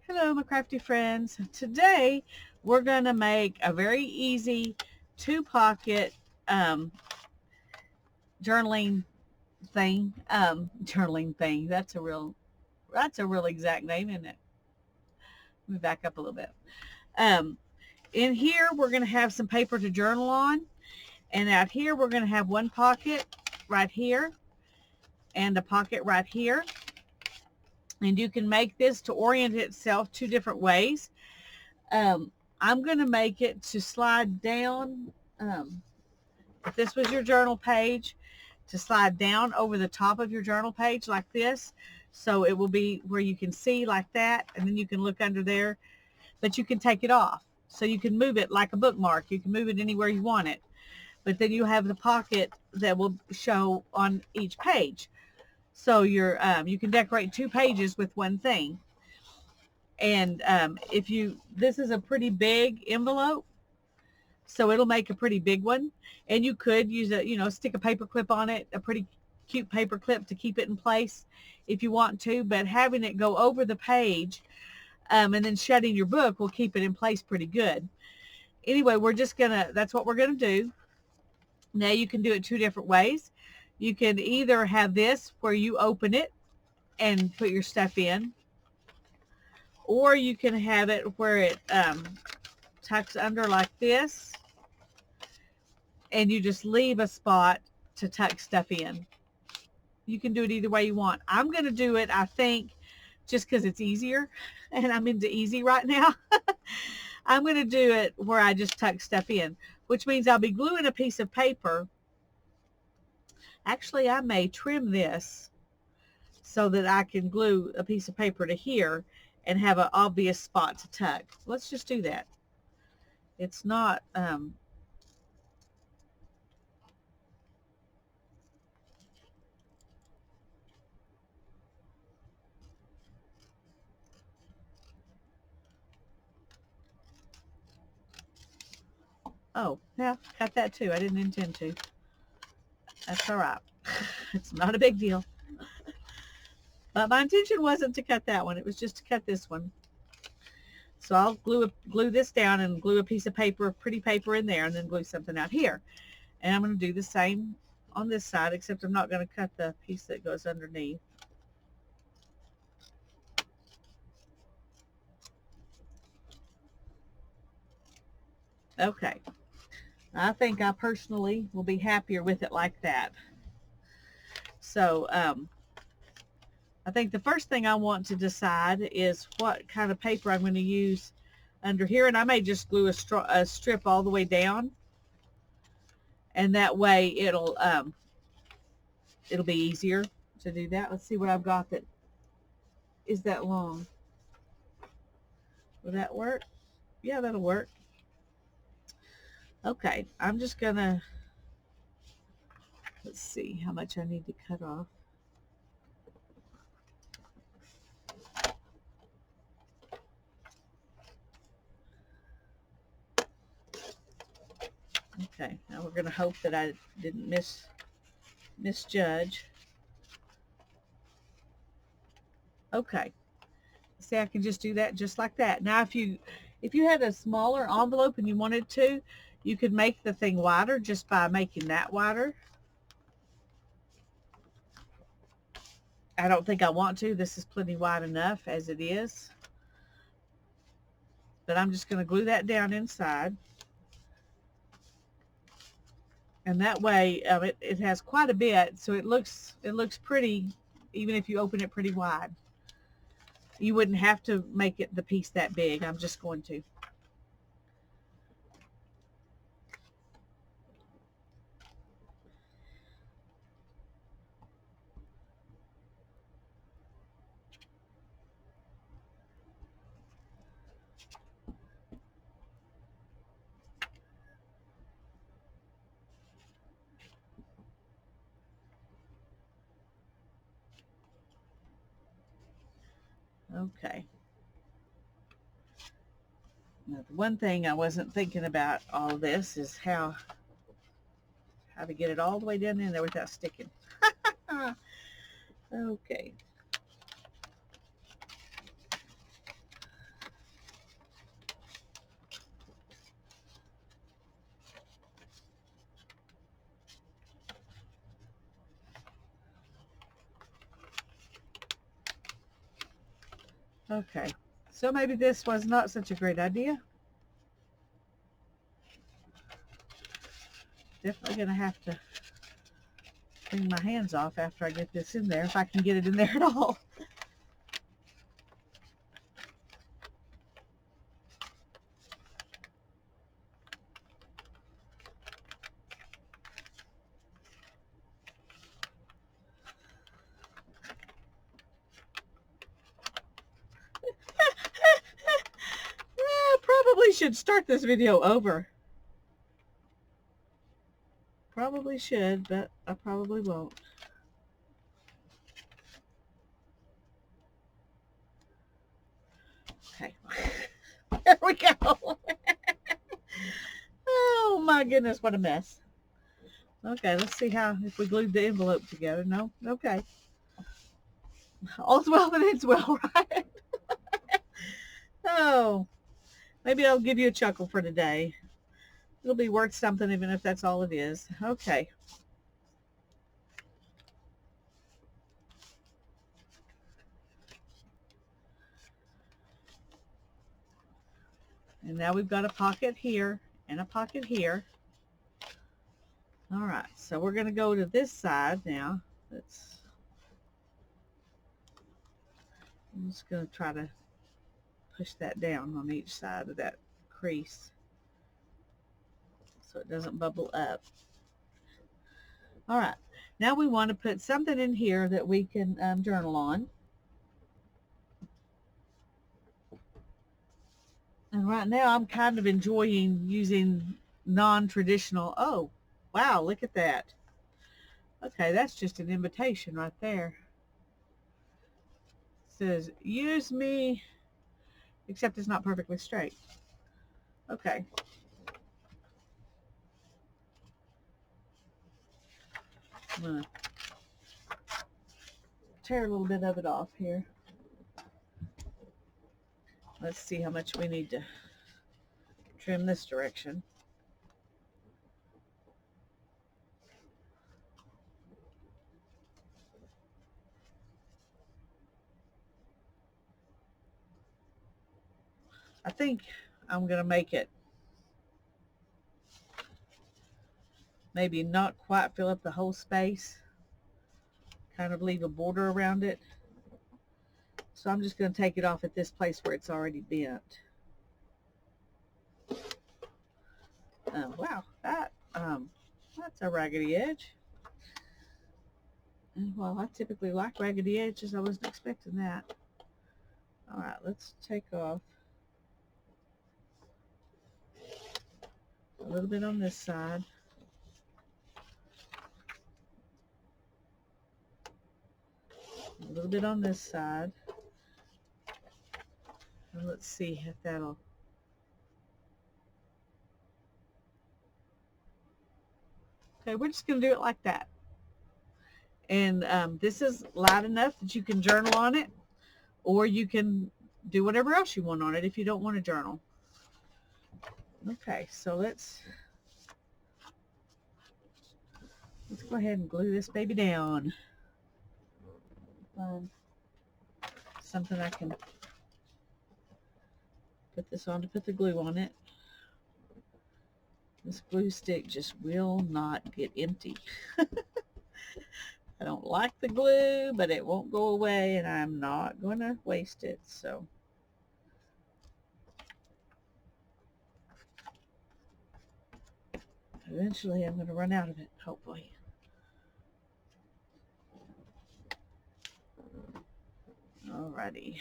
Hello, my crafty friends. Today, we're going to make a very easy two-pocket journaling thing. Journaling thing. That's a real exact name, isn't it? Let me back up a little bit. Um, in here, we're going to have some paper to journal on. And out here, we're going to have one pocket right here and a pocket right here. And you can make this to orient itself two different ways. I'm going to make it to slide down. If this was your journal page, to slide down over the top of your journal page like this. So it will be where you can see like that, and then you can look under there, but you can take it off. So you can move it like a bookmark. You can move it anywhere you want it. But then you have the pocket that will show on each page. So you can decorate two pages with one thing. And this is a pretty big envelope, so it'll make a pretty big one. And you could use stick a paper clip on it, a pretty cute paper clip to keep it in place if you want to. But having it go over the page and then shutting your book will keep it in place pretty good. Anyway, that's what we're gonna do. Now you can do it two different ways. You can either have this where you open it and put your stuff in, or you can have it where it tucks under like this, and you just leave a spot to tuck stuff in. You can do it either way you want. I'm going to do it, I think, just because it's easier, and I'm into easy right now. I'm going to do it where I just tuck stuff in, which means I'll be gluing a piece of paper. Actually, I may trim this so that I can glue a piece of paper to here and have an obvious spot to tuck. Let's just do that. It's not oh, yeah, got that too. I didn't intend to. That's all right. It's not a big deal. But my intention wasn't to cut that one. It was just to cut this one. So I'll glue this down and glue a piece of paper, pretty paper in there, and then glue something out here. And I'm going to do the same on this side, except I'm not going to cut the piece that goes underneath. Okay. I think I personally will be happier with it like that. So I think the first thing I want to decide is what kind of paper I'm going to use under here. And I may just glue a strip all the way down. And that way it'll be easier to do that. Let's see what I've got that is that long. Will that work? Yeah, that'll work. Okay, I'm just gonna, let's see how much I need to cut off. Okay, now we're gonna hope that I didn't misjudge. Okay, see, I can just do that just like that. Now if you had a smaller envelope and you wanted to, you could make the thing wider just by making that wider. I don't think I want to. This is plenty wide enough as it is. But I'm just going to glue that down inside. And that way it has quite a bit, so it looks pretty even if you open it pretty wide. You wouldn't have to make it the piece that big. I'm just going to. Okay. Now, the one thing I wasn't thinking about all of this is how to get it all the way down in there without sticking. Okay. Okay, so maybe this was not such a great idea. Definitely going to have to clean my hands off after I get this in there, if I can get it in there at all. Probably should start this video over. Probably should, but I probably won't. Okay. There we go. Oh my goodness, what a mess. Okay, let's see if we glued the envelope together. No? Okay. All's well that ends well, right? Oh, maybe I'll give you a chuckle for today. It'll be worth something even if that's all it is. Okay. And now we've got a pocket here and a pocket here. All right, so we're going to go to this side now. I'm just going to try to push that down on each side of that crease so it doesn't bubble up. All right, now we want to put something in here that we can journal on. And right now I'm kind of enjoying using non-traditional. Oh, wow, look at that. Okay, that's just an invitation right there. It says, use me, except it's not perfectly straight. Okay. I'm going to tear a little bit of it off here. Let's see how much we need to trim this direction. I think I'm going to make it maybe not quite fill up the whole space, kind of leave a border around it. So I'm just going to take it off at this place where it's already bent. Wow, that's a raggedy edge. And well, I typically like raggedy edges. I wasn't expecting that. All right, let's take off a little bit on this side. A little bit on this side. And let's see if that'll... Okay, we're just going to do it like that. And this is light enough that you can journal on it, or you can do whatever else you want on it if you don't want to journal. Okay, so let's go ahead and glue this baby down. Something I can put this on to put the glue on it. This glue stick just will not get empty. I don't like the glue, but it won't go away, and I'm not going to waste it. So eventually I'm going to run out of it, hopefully. Alrighty.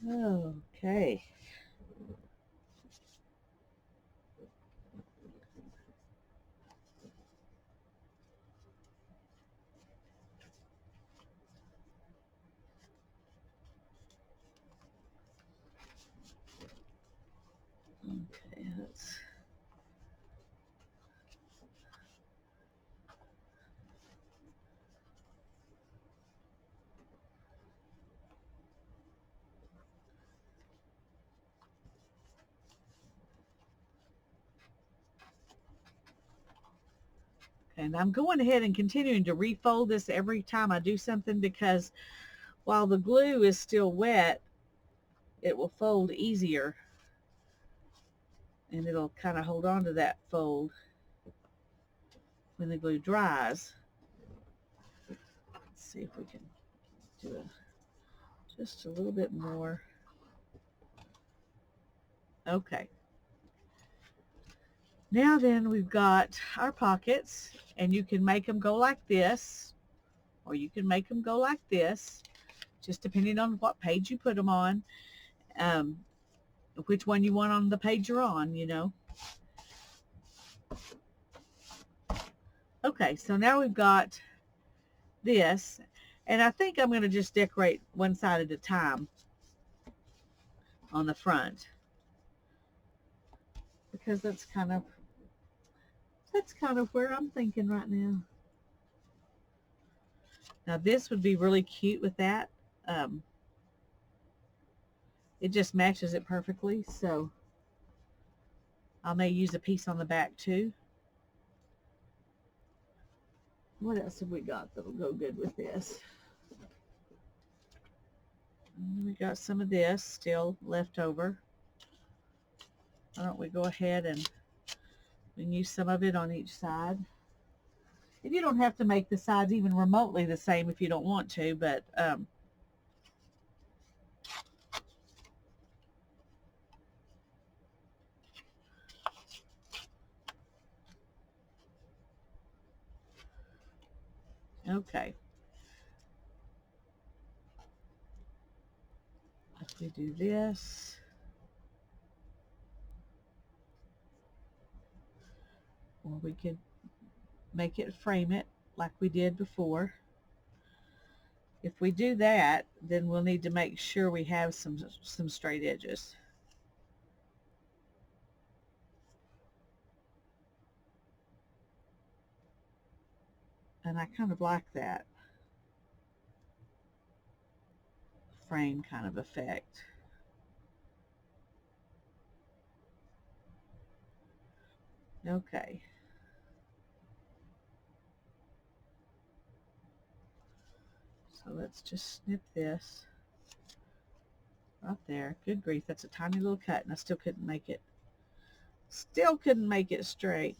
Okay. Okay, let's... And I'm going ahead and continuing to refold this every time I do something, because while the glue is still wet, it will fold easier, and it'll kind of hold on to that fold when the glue dries. Let's see if we can do just a little bit more. Okay. Now then, we've got our pockets, and you can make them go like this, or you can make them go like this, just depending on what page you put them on, which one you want on the page you're on, you know. Okay, so now we've got this, and I think I'm going to just decorate one side at a time on the front, because that's kind of where I'm thinking right now. Now this would be really cute with that. It just matches it perfectly, so I may use a piece on the back too. What else have we got that'll go good with this? We got some of this still left over. Why don't we go ahead and we can use some of it on each side. And you don't have to make the sides even remotely the same if you don't want to, but okay. If we do this, or we could make it frame it like we did before. If we do that, then we'll need to make sure we have some straight edges. And I kind of like that frame kind of effect. Okay. So let's just snip this right there. Good grief, that's a tiny little cut, and I still couldn't make it straight.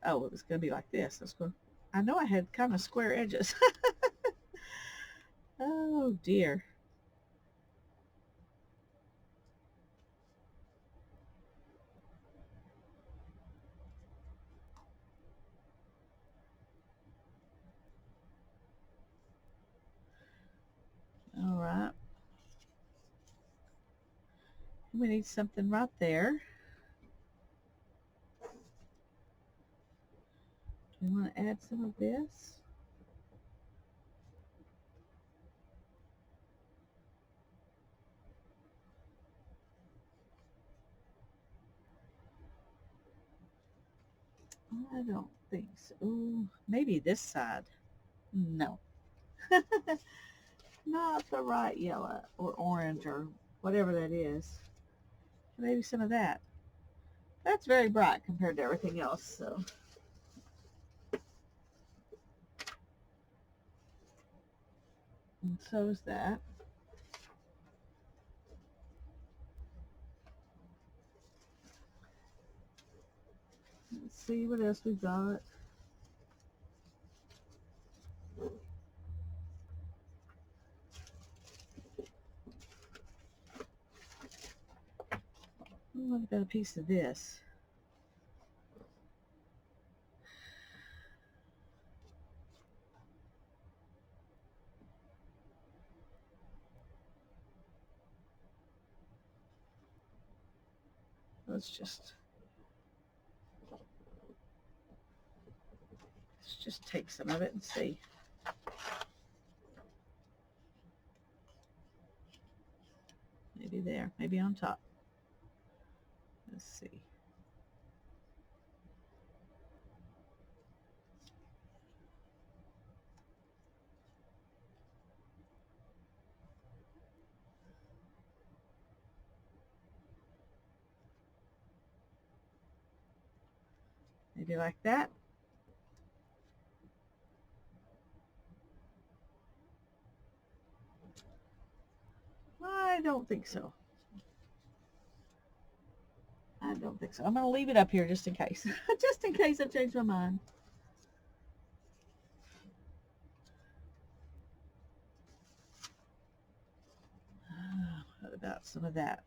Oh, it was going to be like this. I know I had kind of square edges. Oh dear. All right. We need something right there. Do we want to add some of this? I don't think so. Ooh, maybe this side. No. Not the right yellow or orange or whatever that is. Maybe some of that. That's very bright compared to everything else, so. And so is that. Let's see what else we've got. What about a piece of this? Let's just take some of it and see. Maybe there, maybe on top. Let's see. Do you like that? I don't think so. I don't think so. I'm going to leave it up here just in case. Just in case I've changed my mind. What about some of that?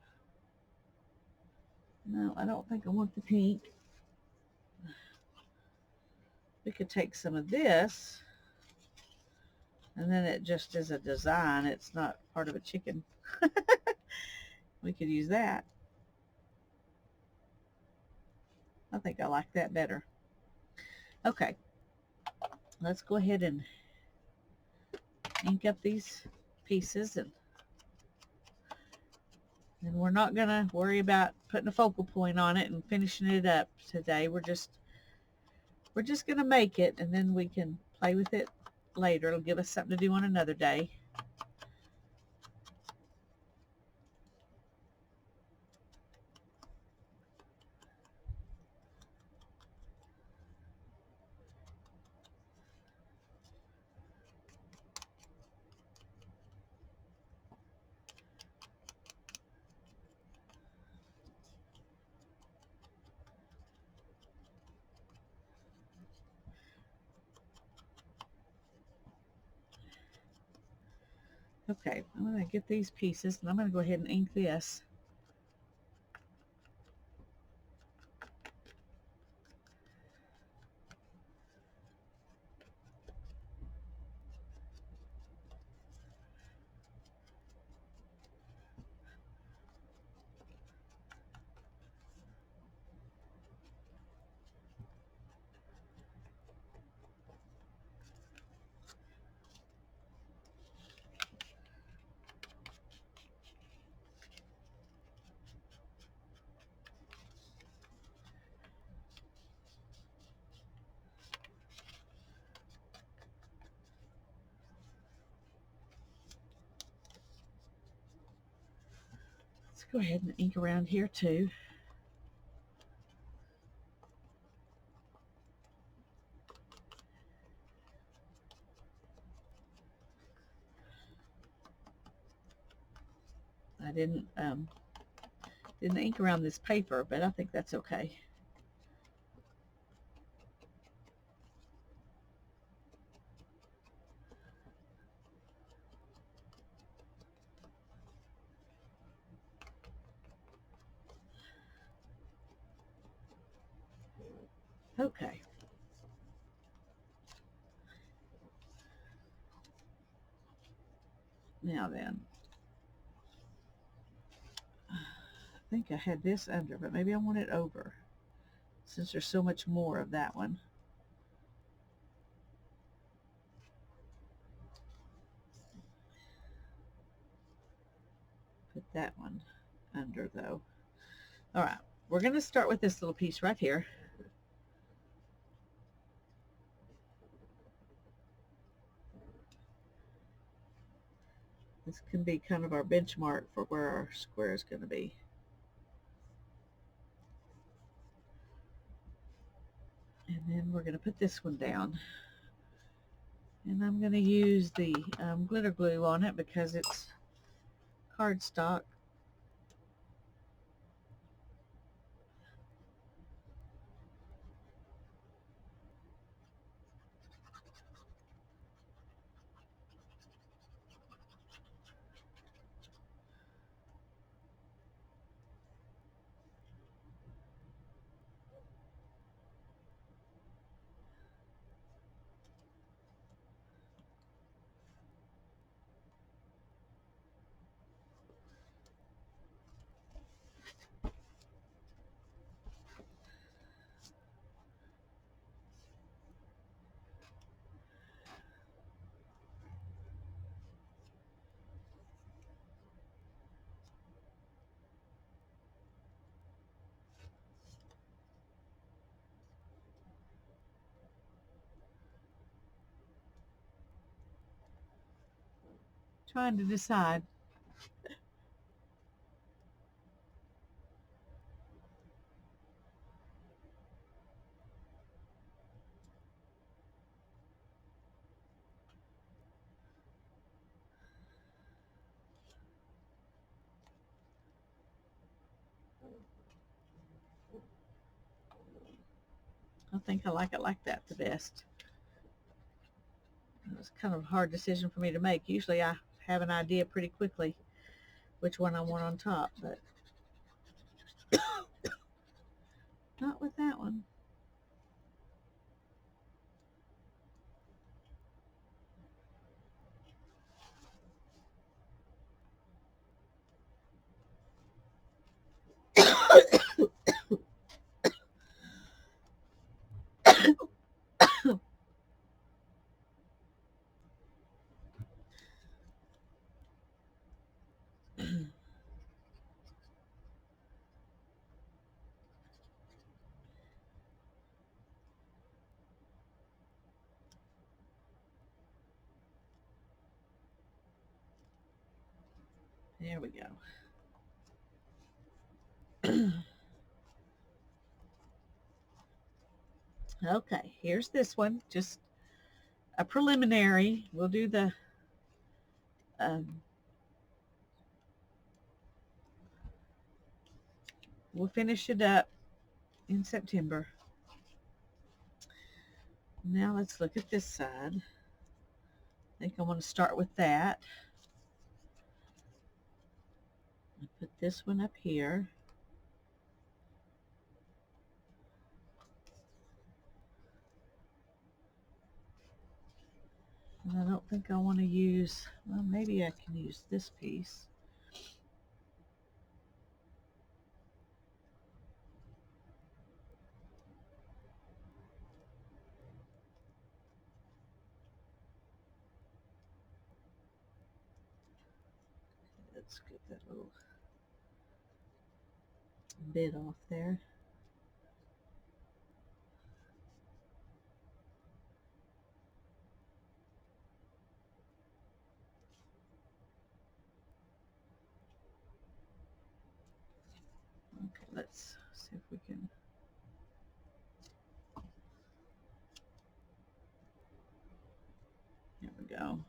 No, I don't think I want the pink. We could take some of this, and then it just is a design. It's not part of a chicken. We could use that. I think I like that better. Okay, let's go ahead and ink up these pieces, and we're not going to worry about putting a focal point on it and finishing it up today. We're just going to make it, and then we can play with it later. It'll give us something to do on another day. Okay, I'm going to get these pieces, and I'm going to go ahead and ink this. Let's go ahead and ink around here too. I didn't ink around this paper, but I think that's okay. Okay. Now then, I think I had this under, but maybe I want it over, since there's so much more of that one. Put that one under though. All right, we're going to start with this little piece right here. This can be kind of our benchmark for where our square is going to be. And then we're going to put this one down. And I'm going to use the glitter glue on it because it's cardstock. Trying to decide. think I like it like that the best. It was kind of a hard decision for me to make. Usually I have an idea pretty quickly which one I want on top, but not with that one. There we go. Okay, here's this one. Just a preliminary. We'll do the um, we'll finish it up in September. Now let's look at this side. I think I want to start with that. I'll put this one up here. And I don't think I want to use, well, maybe I can use this piece. Let's get that little bit off there. Okay, let's see if we can. There we go.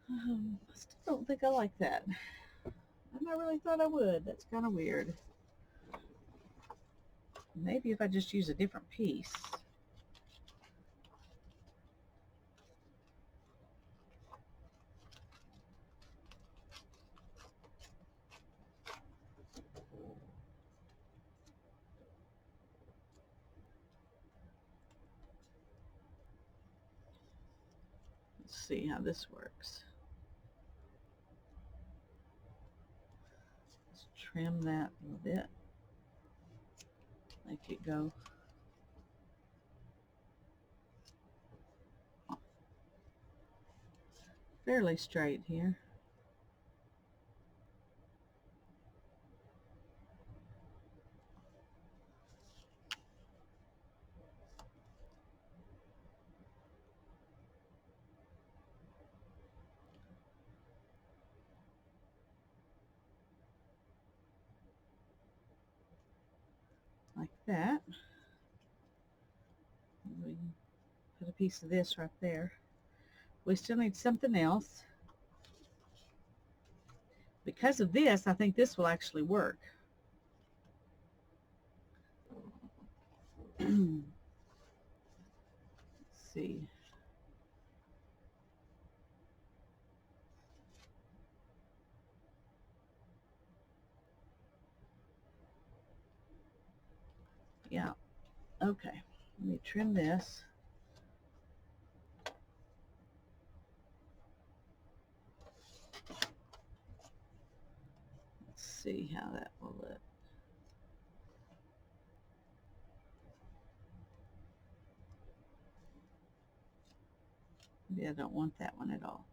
I still don't think I like that. And I really thought I would. That's kind of weird. Maybe if I just use a different piece. Let's see how this works. Let's trim that a little bit. Make it go fairly straight here. Like that. We can put a piece of this right there. We still need something else. Because of this, I think this will actually work. Let's see. Yeah. Okay. Let me trim this. Let's see how that will look. Maybe I don't want that one at all.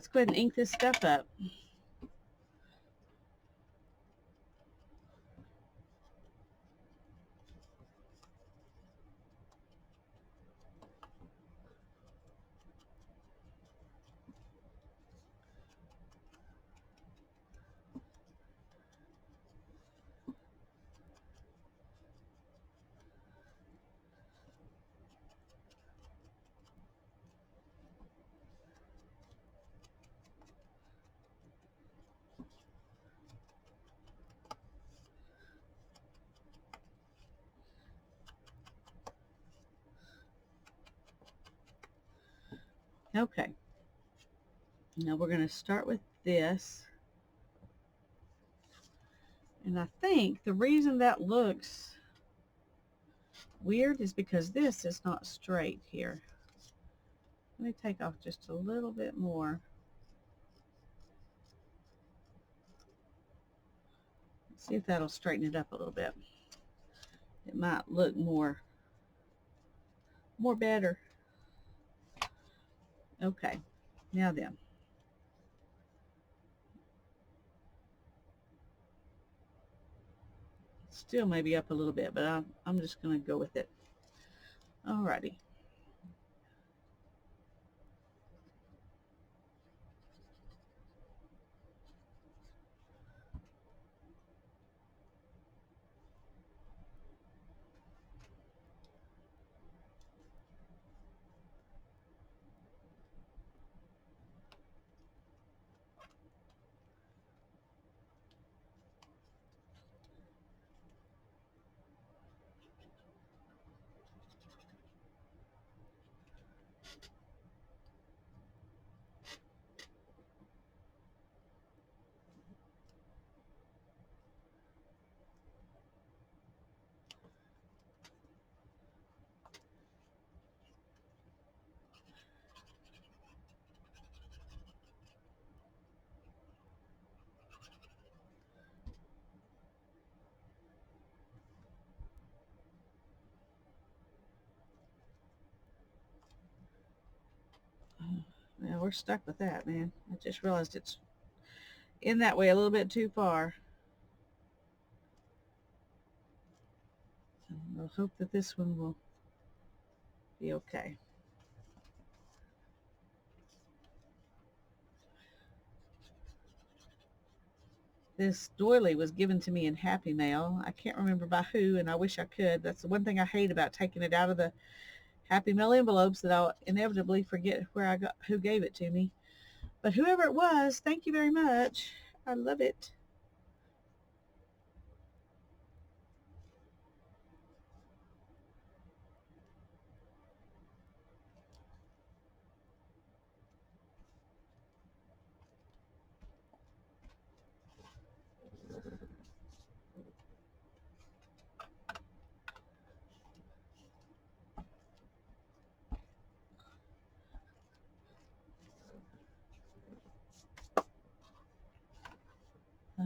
let's go ahead and ink this stuff up. Okay. Now we're going to start with this. And I think the reason that looks weird is because this is not straight here. Let me take off just a little bit more. Let's see if that'll straighten it up a little bit. It might look more better. Okay, now then. Still maybe up a little bit, but I'm just going to go with it. Alrighty. Now we're stuck with that, man. I just realized it's in that way a little bit too far. I'll hope that this one will be okay. This doily was given to me in Happy Mail. I can't remember by who, and I wish I could. That's the one thing I hate about taking it out of the Happy Mail envelopes, that I'll inevitably forget where I got, who gave it to me. But whoever it was, thank you very much. I love it.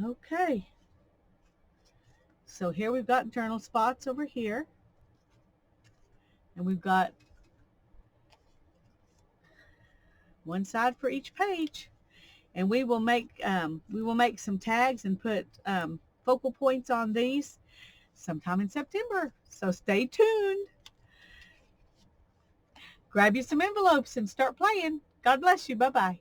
Okay. So here we've got journal spots over here. And we've got one side for each page. And we will make some tags and put focal points on these sometime in September. So stay tuned. Grab you some envelopes and start playing. God bless you. Bye-bye.